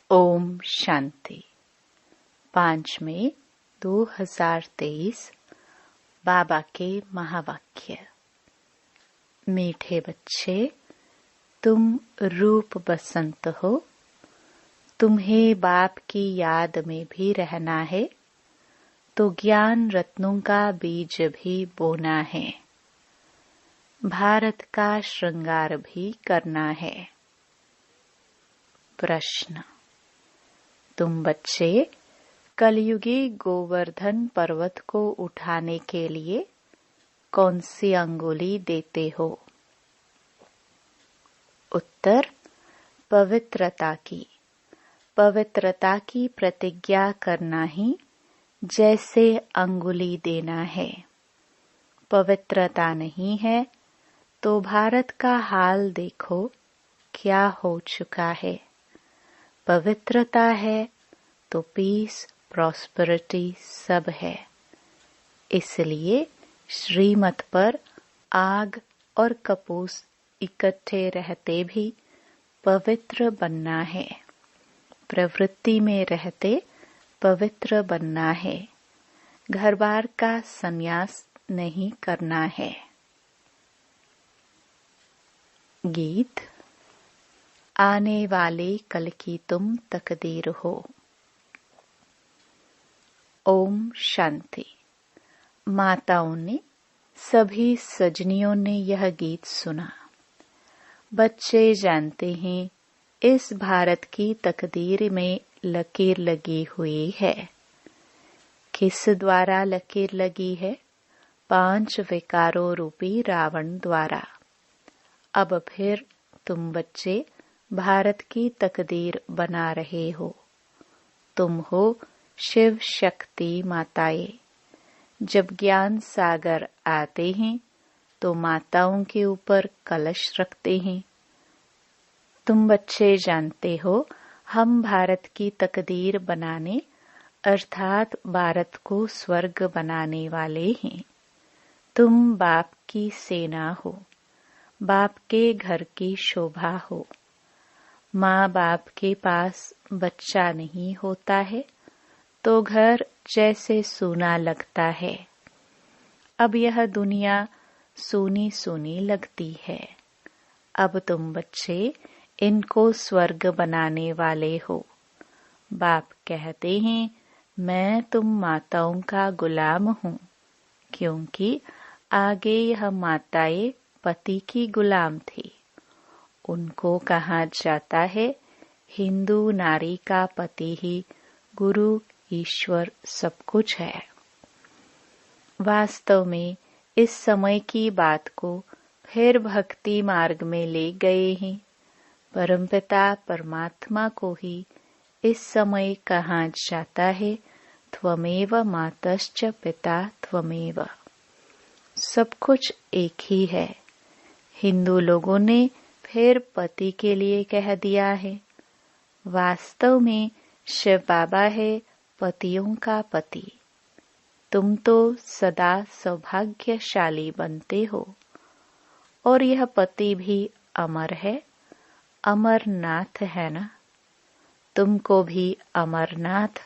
ओम शांति। 5 मई 2023 बाबा के महावाक्य। मीठे बच्चे, तुम रूप बसंत हो। तुम्हें बाप की याद में भी रहना है, तो ज्ञान रत्नों का बीज भी बोना है। भारत का श्रृंगार भी करना है। प्रश्न: तुम बच्चे कलयुगी गोवर्धन पर्वत को उठाने के लिए कौन सी अंगुली देते हो? उत्तर: पवित्रता की। पवित्रता की प्रतिज्ञा करना ही जैसे अंगुली देना है। पवित्रता नहीं है तो भारत का हाल देखो क्या हो चुका है। पवित्रता है तो पीस, प्रॉस्पेरिटी सब है। इसलिए श्रीमत पर आग और कपूस इकट्ठे रहते भी पवित्र बनना है। प्रवृत्ति में रहते पवित्र बनना है। घर बार का संन्यास नहीं करना है। गीत। आने वाले कल की तुम तकदीर हो। ओम शांति। माताओं ने, सभी सजनियों ने यह गीत सुना। बच्चे जानते हैं इस भारत की तकदीर में लकीर लगी हुई है। किस द्वारा लकीर लगी है? 5 विकारों रूपी रावण द्वारा। अब फिर तुम बच्चे भारत की तकदीर बना रहे हो। तुम हो शिव शक्ति माताएं। जब ज्ञान सागर आते हैं तो माताओं के ऊपर कलश रखते हैं। तुम बच्चे जानते हो हम भारत की तकदीर बनाने अर्थात भारत को स्वर्ग बनाने वाले हैं। तुम बाप की सेना हो, बाप के घर की शोभा हो। माँ बाप के पास बच्चा नहीं होता है तो घर जैसे सूना लगता है। अब यह दुनिया सूनी सूनी लगती है। अब तुम बच्चे इनको स्वर्ग बनाने वाले हो। बाप कहते हैं मैं तुम माताओं का गुलाम हूँ, क्योंकि आगे यह माताएं पति की गुलाम थी। उनको कहा जाता है हिंदू नारी का पति ही गुरु, ईश्वर सब कुछ है। वास्तव में इस समय की बात को फिर भक्ति मार्ग में ले गए हैं। परमपिता परमात्मा को ही इस समय कहा जाता है त्वमेव मातश्च पिता त्वमेव। सब कुछ एक ही है। हिंदू लोगों ने फिर पति के लिए कह दिया है। वास्तव में शिव बाबा है पतियों का पति। तुम तो सदा सौभाग्यशाली बनते हो। और यह पति भी अमर है, अमरनाथ है ना। तुमको भी अमरनाथ,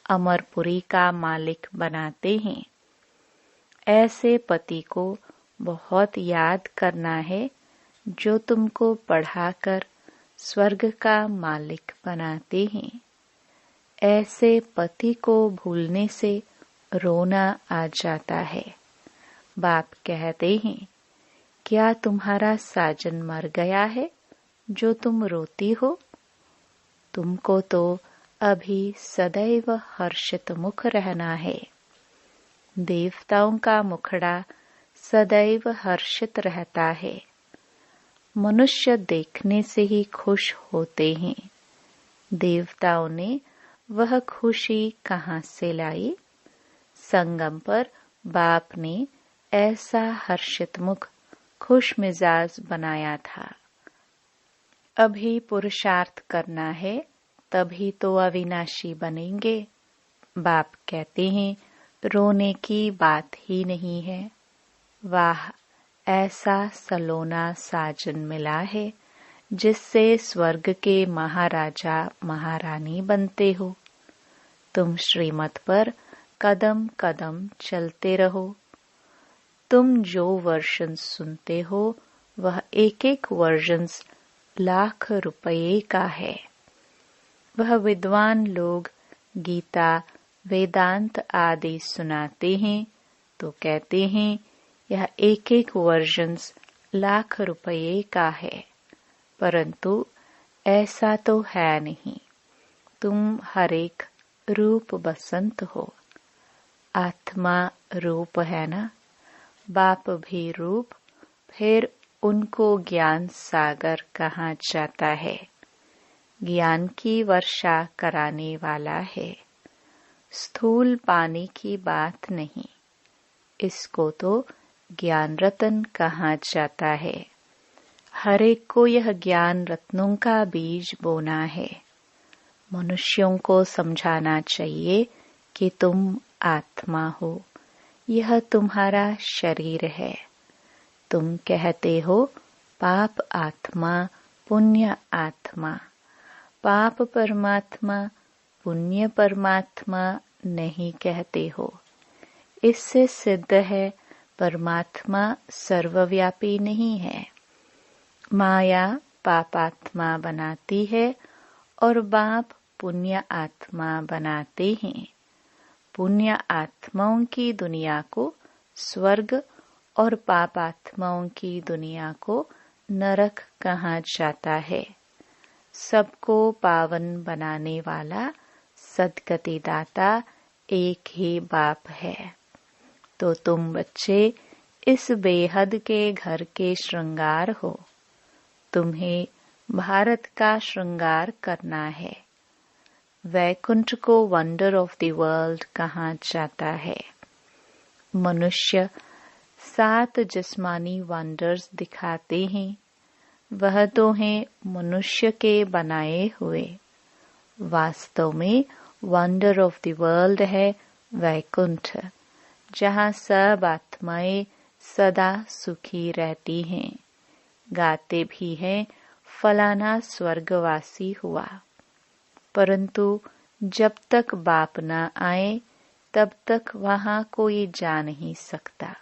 अमरपुरी का मालिक बनाते हैं। ऐसे पति को बहुत याद करना है जो तुमको पढ़ाकर स्वर्ग का मालिक बनाते हैं। ऐसे पति को भूलने से रोना आ जाता है। बाप कहते हैं क्या तुम्हारा साजन मर गया है जो तुम रोती हो? तुमको तो अभी सदैव हर्षित मुख रहना है। देवताओं का मुखड़ा सदैव हर्षित रहता है। मनुष्य देखने से ही खुश होते हैं। देवताओं ने वह खुशी कहाँ से लाई? संगम पर बाप ने ऐसा हर्षित मुख, खुश मिजाज बनाया था। अभी पुरुषार्थ करना है, तभी तो अविनाशी बनेंगे। बाप कहते हैं रोने की बात ही नहीं है। वाह, ऐसा सलोना साजन मिला है जिससे स्वर्ग के महाराजा महारानी बनते हो। तुम श्रीमत पर कदम कदम चलते रहो। तुम जो वर्जन सुनते हो वह एक एक वर्जन लाख रुपये का है। वह विद्वान लोग गीता वेदांत आदि सुनाते हैं तो कहते हैं यह एक एक वर्जन लाख रुपये का है, परंतु ऐसा तो है नहीं। तुम हर एक रूप बसंत हो। आत्मा रूप है ना। बाप भी रूप, फिर उनको ज्ञान सागर कहा जाता है। ज्ञान की वर्षा कराने वाला है। स्थूल पानी की बात नहीं, इसको तो ज्ञान रत्न कहा जाता है। हर एक को यह ज्ञान रत्नों का बीज बोना है। मनुष्यों को समझाना चाहिए कि तुम आत्मा हो, यह तुम्हारा शरीर है। तुम कहते हो पाप आत्मा पुण्य आत्मा। पाप परमात्मा पुण्य परमात्मा नहीं कहते हो। इससे सिद्ध है परमात्मा सर्वव्यापी नहीं है। माया पापात्मा बनाती है और बाप पुण्य आत्मा बनाते हैं। पुण्य आत्माओं की दुनिया को स्वर्ग और पापात्माओं की दुनिया को नरक कहा जाता है। सबको पावन बनाने वाला सद्गति दाता एक ही बाप है। तो तुम बच्चे इस बेहद के घर के श्रृंगार हो। तुम्हें भारत का श्रृंगार करना है। वैकुंठ को वंडर ऑफ द वर्ल्ड कहा जाता है। मनुष्य 7 जिस्मानी वंडर्स दिखाते हैं, वह तो हैं मनुष्य के बनाए हुए। वास्तव में वंडर ऑफ द वर्ल्ड है वैकुंठ, जहाँ सब आत्माएं सदा सुखी रहती हैं। गाते भी हैं फलाना स्वर्गवासी हुआ, परंतु जब तक बाप न आए तब तक वहां कोई जा नहीं सकता।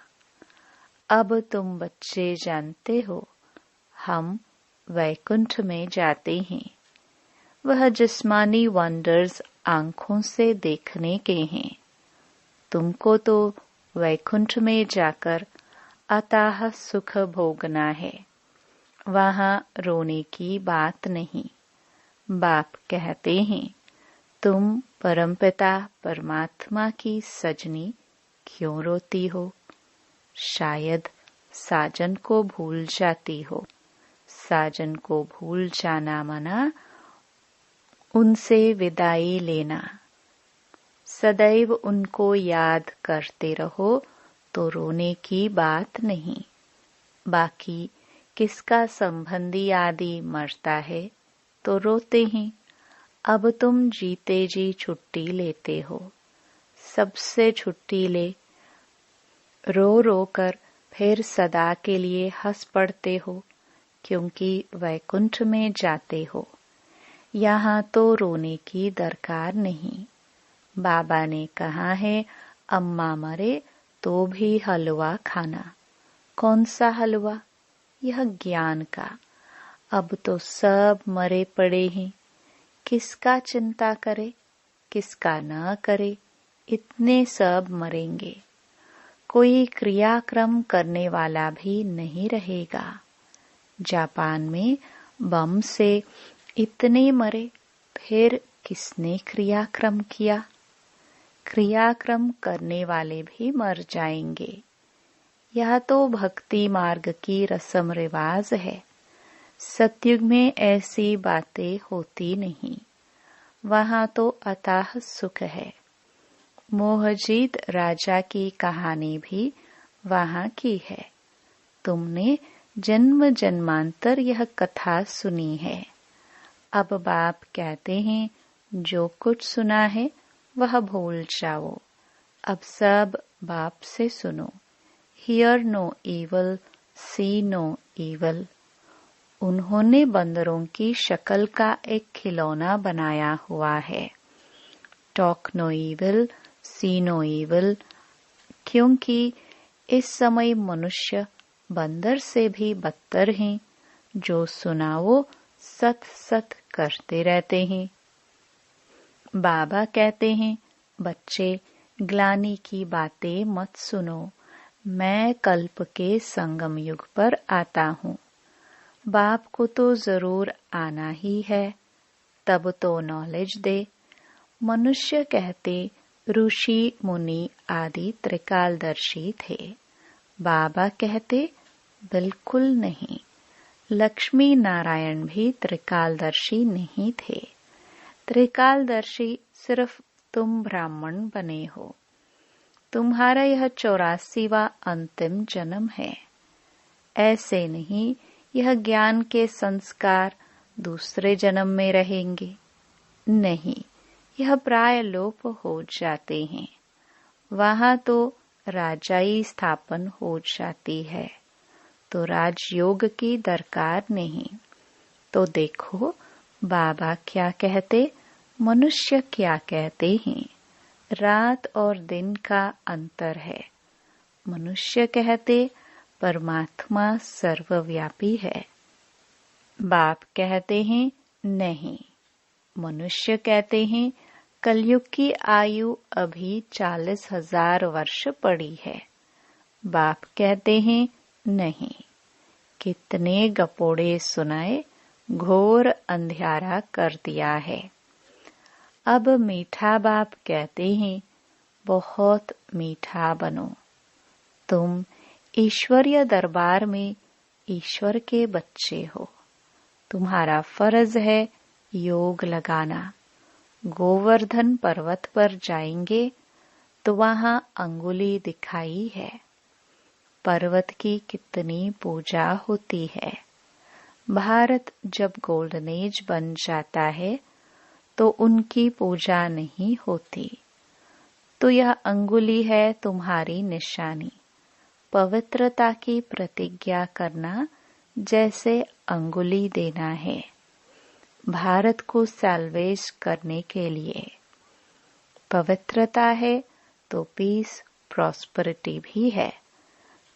अब तुम बच्चे जानते हो, हम वैकुंठ में जाते हैं। वह जिस्मानी वंडर्स आंखों से देखने के हैं। तुमको तो वैकुंठ में जाकर अथाह सुख भोगना है। वहां रोने की बात नहीं। बाप कहते हैं, तुम परमपिता परमात्मा की सजनी क्यों रोती हो? शायद साजन को भूल जाती हो। साजन को भूल जाना मना उनसे विदाई लेना। सदैव उनको याद करते रहो तो रोने की बात नहीं। बाकी किसका संबंधी आदि मरता है तो रोते हैं। अब तुम जीते जी छुट्टी लेते हो। सबसे छुट्टी ले। रो रो कर फिर सदा के लिए हंस पड़ते हो, क्योंकि वैकुंठ में जाते हो। यहाँ तो रोने की दरकार नहीं। बाबा ने कहा है, अम्मा मरे तो भी हलवा खाना। कौन सा हलवा? यह ज्ञान का। अब तो सब मरे पड़े हैं। किसका चिंता करे, किसका न करे, इतने सब मरेंगे। कोई क्रियाक्रम करने वाला भी नहीं रहेगा। जापान में बम से इतने मरे, फिर किसने क्रियाक्रम किया? क्रियाक्रम करने वाले भी मर जाएंगे। यह तो भक्ति मार्ग की रस्म रिवाज है। सतयुग में ऐसी बातें होती नहीं। वहां तो अथाह सुख है। मोहजीत राजा की कहानी भी वहां की है। तुमने जन्म जन्मांतर यह कथा सुनी है। अब बाप कहते हैं, जो कुछ सुना है वह भूल जाओ। अब सब बाप से सुनो। Hear no evil, see no evil. उन्होंने बंदरों की शक्ल का एक खिलौना बनाया हुआ है। टॉक नो इविल, सी नो इविल, क्योंकि इस समय मनुष्य बंदर से भी बदतर हैं, जो सुनाओ सत सत करते रहते हैं। बाबा कहते हैं, बच्चे ग्लानि की बातें मत सुनो, मैं कल्प के संगम युग पर आता हूँ। बाप को तो जरूर आना ही है, तब तो नॉलेज दे। मनुष्य कहते ऋषि मुनि आदि त्रिकालदर्शी थे। बाबा कहते बिल्कुल नहीं, लक्ष्मी नारायण भी त्रिकालदर्शी नहीं थे। त्रिकालदर्शी सिर्फ तुम ब्राह्मण बने हो। तुम्हारा यह 84वां अंतिम जन्म है। ऐसे नहीं, यह ज्ञान के संस्कार दूसरे जन्म में रहेंगे। नहीं, यह प्राय लोप हो जाते हैं। वहां तो राजाई स्थापन हो जाती है, तो राजयोग की दरकार नहीं। तो देखो बाबा क्या कहते, मनुष्य क्या कहते हैं। रात और दिन का अंतर है। मनुष्य कहते परमात्मा सर्वव्यापी है। बाप कहते हैं नहीं। मनुष्य कहते हैं कलयुग की आयु अभी 40,000 वर्ष पड़ी है। बाप कहते हैं नहीं। कितने गपोड़े सुनाए, घोर अंधियारा कर दिया है। अब मीठा बाप कहते हैं बहुत मीठा बनो। तुम ईश्वरीय दरबार में ईश्वर के बच्चे हो। तुम्हारा फर्ज है योग लगाना। गोवर्धन पर्वत पर जाएंगे तो वहां अंगुली दिखाई है। पर्वत की कितनी पूजा होती है। भारत जब गोल्डन एज बन जाता है तो उनकी पूजा नहीं होती। तो यह अंगुली है तुम्हारी निशानी। पवित्रता की प्रतिज्ञा करना जैसे अंगुली देना है, भारत को सैल्वेज करने के लिए। पवित्रता है तो पीस प्रॉस्पेरिटी भी है।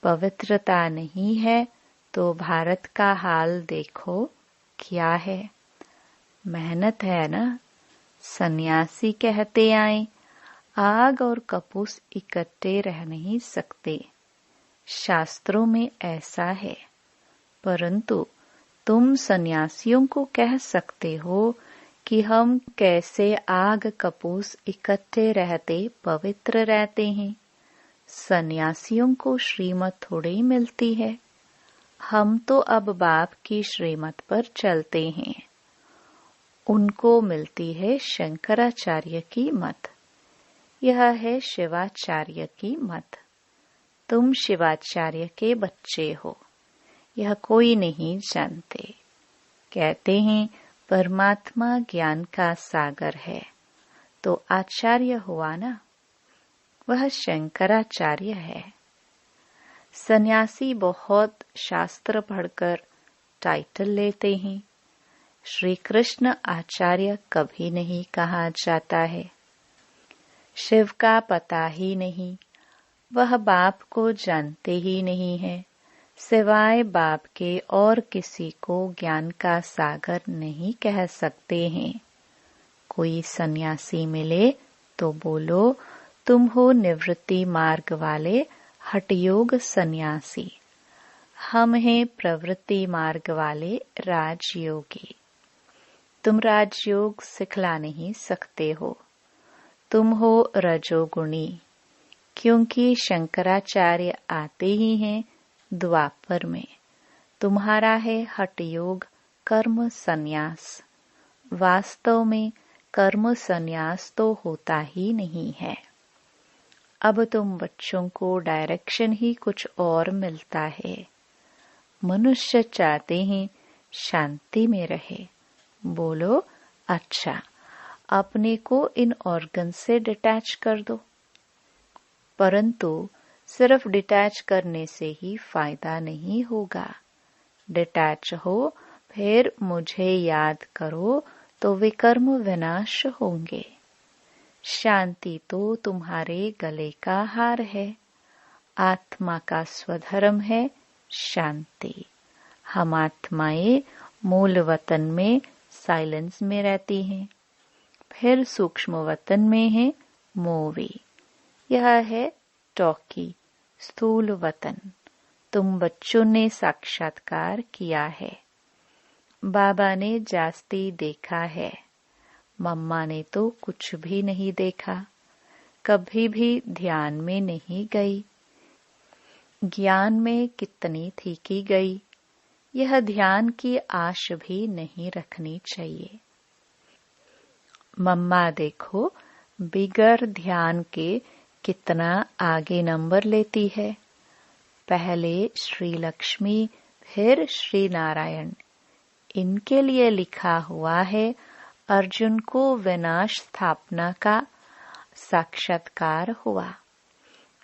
पवित्रता नहीं है तो भारत का हाल देखो क्या है। मेहनत है ना। सन्यासी कहते आए आग और कपूस इकट्ठे रह नहीं सकते। शास्त्रों में ऐसा है, परंतु तुम सन्यासियों को कह सकते हो कि हम कैसे आग कपूस इकट्ठे रहते पवित्र रहते हैं। सन्यासियों को श्रीमत थोड़ी मिलती है। हम तो अब बाप की श्रीमत पर चलते हैं। उनको मिलती है शंकराचार्य की मत। यह है शिवाचार्य की मत। तुम शिवाचार्य के बच्चे हो, यह कोई नहीं जानते। कहते हैं परमात्मा ज्ञान का सागर है, तो आचार्य हुआ ना, वह शंकराचार्य है। सन्यासी बहुत शास्त्र पढ़कर टाइटल लेते हैं। श्री कृष्ण आचार्य कभी नहीं कहा जाता है। शिव का पता ही नहीं, वह बाप को जानते ही नहीं है। सिवाय बाप के और किसी को ज्ञान का सागर नहीं कह सकते हैं। कोई सन्यासी मिले तो बोलो तुम हो निवृत्ति मार्ग वाले हठयोग सन्यासी। हम हैं प्रवृत्ति मार्ग वाले राजयोगी। तुम राजयोग सिखला नहीं सकते हो। तुम हो रजोगुणी, क्योंकि शंकराचार्य आते ही हैं द्वापर में। तुम्हारा है हठयोग कर्म संन्यास। वास्तव में कर्म संन्यास तो होता ही नहीं है। अब तुम बच्चों को डायरेक्शन ही कुछ और मिलता है। मनुष्य चाहते हैं शांति में रहे। बोलो अच्छा, अपने को इन ऑर्गन से डिटैच कर दो। परंतु सिर्फ डिटैच करने से ही फायदा नहीं होगा। डिटैच हो फिर मुझे याद करो तो विकर्म विनाश होंगे। शांति तो तुम्हारे गले का हार है। आत्मा का स्वधर्म है शांति। हम आत्माएं मूल वतन में साइलेंस में रहती हैं, फिर सूक्ष्म वतन में है मूवी। यह है टॉकी स्थूल वतन। तुम बच्चों ने साक्षात्कार किया है। बाबा ने जास्ती देखा है, मम्मा ने तो कुछ भी नहीं देखा, कभी भी ध्यान में नहीं गई। ज्ञान में कितनी थी की गई, यह ध्यान की आश भी नहीं रखनी चाहिए। मम्मा देखो बिगर ध्यान के कितना आगे नंबर लेती है। पहले श्री लक्ष्मी फिर श्री नारायण, इनके लिए लिखा हुआ है अर्जुन को विनाश स्थापना का साक्षात्कार हुआ।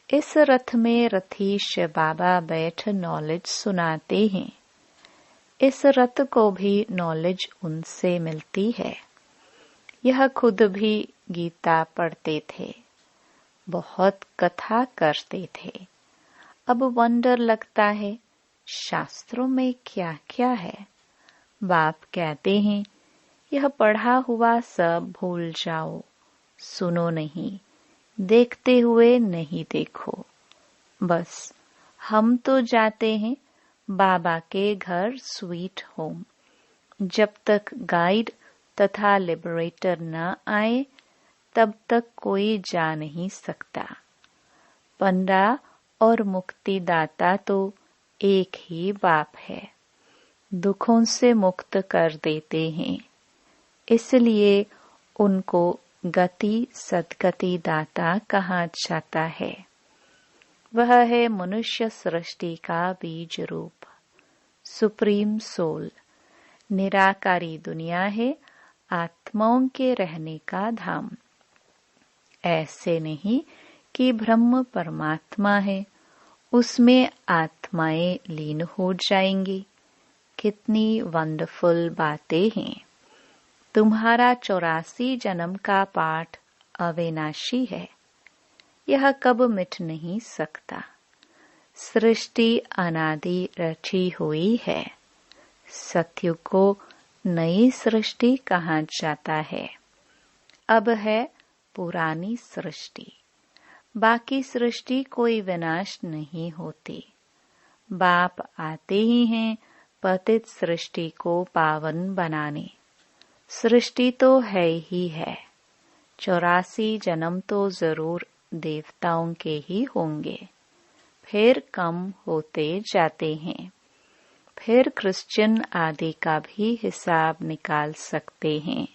इस रथ में रथीश बाबा बैठ नॉलेज सुनाते हैं। इस रथ को भी नॉलेज उनसे मिलती है। यह खुद भी गीता पढ़ते थे, बहुत कथा करते थे। अब वंडर लगता है शास्त्रों में क्या क्या है। बाप कहते हैं यह पढ़ा हुआ सब भूल जाओ, सुनो नहीं, देखते हुए नहीं देखो। बस हम तो जाते हैं बाबा के घर स्वीट होम। जब तक गाइड तथा लिबरेटर न आए तब तक कोई जा नहीं सकता। पंडा और मुक्तिदाता तो एक ही बाप है, दुखों से मुक्त कर देते हैं। इसलिए उनको गति सद्गति दाता कहा जाता है। वह है मनुष्य सृष्टि का बीज रूप, सुप्रीम सोल। निराकारी दुनिया है आत्माओं के रहने का धाम। ऐसे नहीं कि ब्रह्म परमात्मा है, उसमें आत्माएं लीन हो जाएंगी। कितनी वंडरफुल बातें हैं। तुम्हारा 84 जन्म का पाठ अविनाशी है, यह कब मिट नहीं सकता। सृष्टि अनादि रची हुई है। सत्युग को नई सृष्टि कहा जाता है। अब है पुरानी सृष्टि। बाकी सृष्टि कोई विनाश नहीं होती। बाप आते ही हैं पतित सृष्टि को पावन बनाने। सृष्टि तो है ही है। 84 जन्म तो जरूर देवताओं के ही होंगे, फिर कम होते जाते हैं। फिर क्रिश्चियन आदि का भी हिसाब निकाल सकते हैं।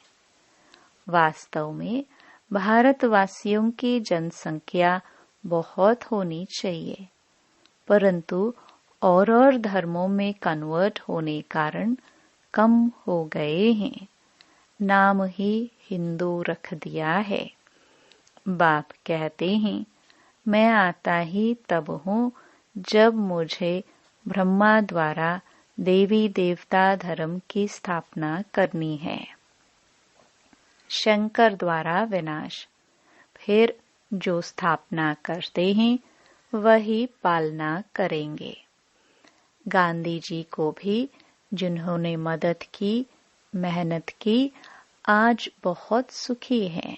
वास्तव में भारतवासियों की जनसंख्या बहुत होनी चाहिए, परंतु और धर्मों में कन्वर्ट होने कारण कम हो गए हैं। नाम ही हिंदू रख दिया है। बाप कहते हैं मैं आता ही तब हूँ जब मुझे ब्रह्मा द्वारा देवी देवता धर्म की स्थापना करनी है। शंकर द्वारा विनाश, फिर जो स्थापना करते हैं वही पालना करेंगे। गांधी जी को भी जिन्होंने मदद की, मेहनत की, आज बहुत सुखी हैं।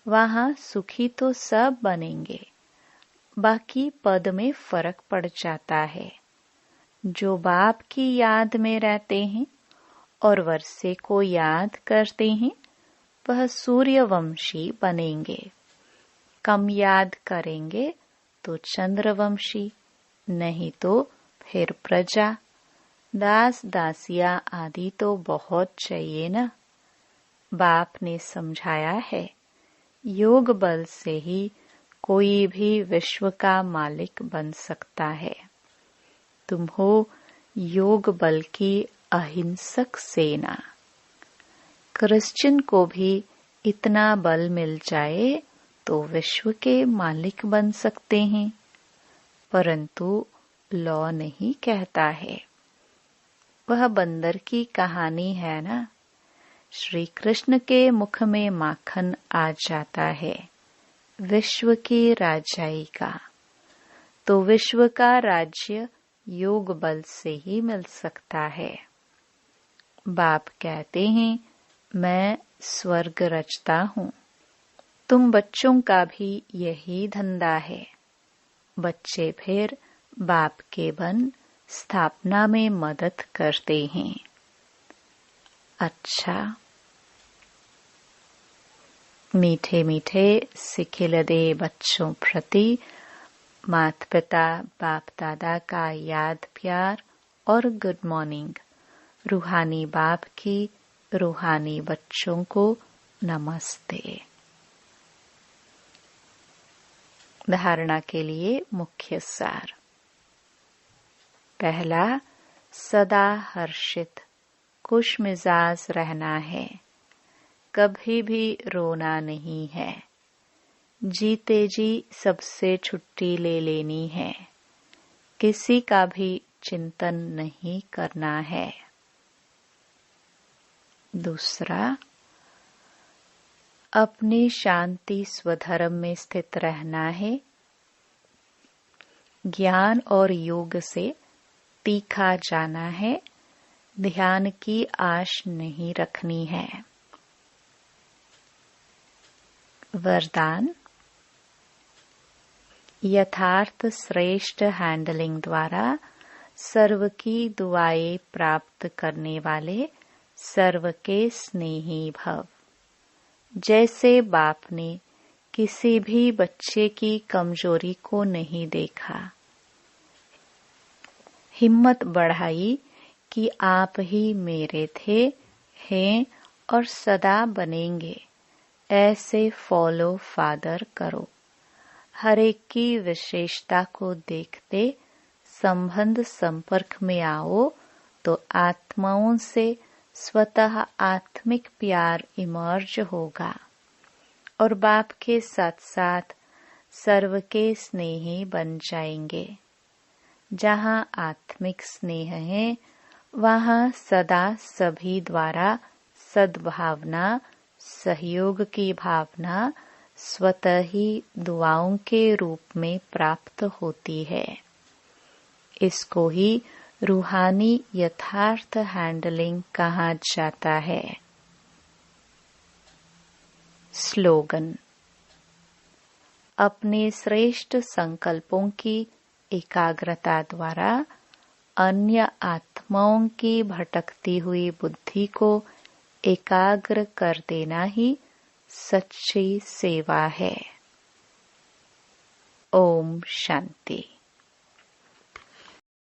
वहाँ सुखी तो सब बनेंगे, बाकी पद में फर्क पड़ जाता है। जो बाप की याद में रहते हैं और वर्षे को याद करते हैं वह सूर्यवंशी बनेंगे। कम याद करेंगे तो चंद्रवंशी, नहीं तो फिर प्रजा। दास दासिया आदि तो बहुत चाहिए ना। बाप ने समझाया है योग बल से ही कोई भी विश्व का मालिक बन सकता है। तुम हो योग बल की अहिंसक सेना। क्रिश्चियन को भी इतना बल मिल जाए तो विश्व के मालिक बन सकते हैं, परंतु लॉ नहीं कहता है। वह बंदर की कहानी है ना। श्री कृष्ण के मुख में माखन आ जाता है विश्व की राजाई का, तो विश्व का राज्य योग बल से ही मिल सकता है। बाप कहते हैं मैं स्वर्ग रचता हूँ। तुम बच्चों का भी यही धंधा है। बच्चे फिर बाप के बन स्थापना में मदद करते हैं। अच्छा, मीठे मीठे सिखिलदे बच्चों प्रति माता पिता बाप दादा का याद प्यार और गुड मॉर्निंग। रूहानी बाप की रूहानी बच्चों को नमस्ते। धारणा के लिए मुख्य सार। पहला, सदा हर्षित खुश मिजाज रहना है, कभी भी रोना नहीं है। जीते जी सबसे छुट्टी ले लेनी है, किसी का भी चिंतन नहीं करना है। दूसरा, अपनी शांति स्वधर्म में स्थित रहना है। ज्ञान और योग से तीखा जाना है, ध्यान की आश नहीं रखनी है। वरदान, यथार्थ श्रेष्ठ हैंडलिंग द्वारा सर्व की दुआएं प्राप्त करने वाले सर्व के स्नेही भव। जैसे बाप ने किसी भी बच्चे की कमजोरी को नहीं देखा, हिम्मत बढ़ाई कि आप ही मेरे थे, हैं और सदा बनेंगे। ऐसे फॉलो फादर करो। हर एक की विशेषता को देखते संबंध संपर्क में आओ तो आत्माओं से स्वतः आत्मिक प्यार इमर्ज होगा और बाप के साथ साथ सर्व के स्नेही बन जाएंगे। जहाँ आत्मिक स्नेह है वहाँ सदा सभी द्वारा सद्भावना सहयोग की भावना स्वतः ही दुआओं के रूप में प्राप्त होती है। इसको ही रूहानी यथार्थ हैंडलिंग कहा जाता है। स्लोगन, अपने श्रेष्ठ संकल्पों की एकाग्रता द्वारा अन्य आत्माओं की भटकती हुई बुद्धि को एकाग्र कर देना ही सच्ची सेवा है। ओम शांति।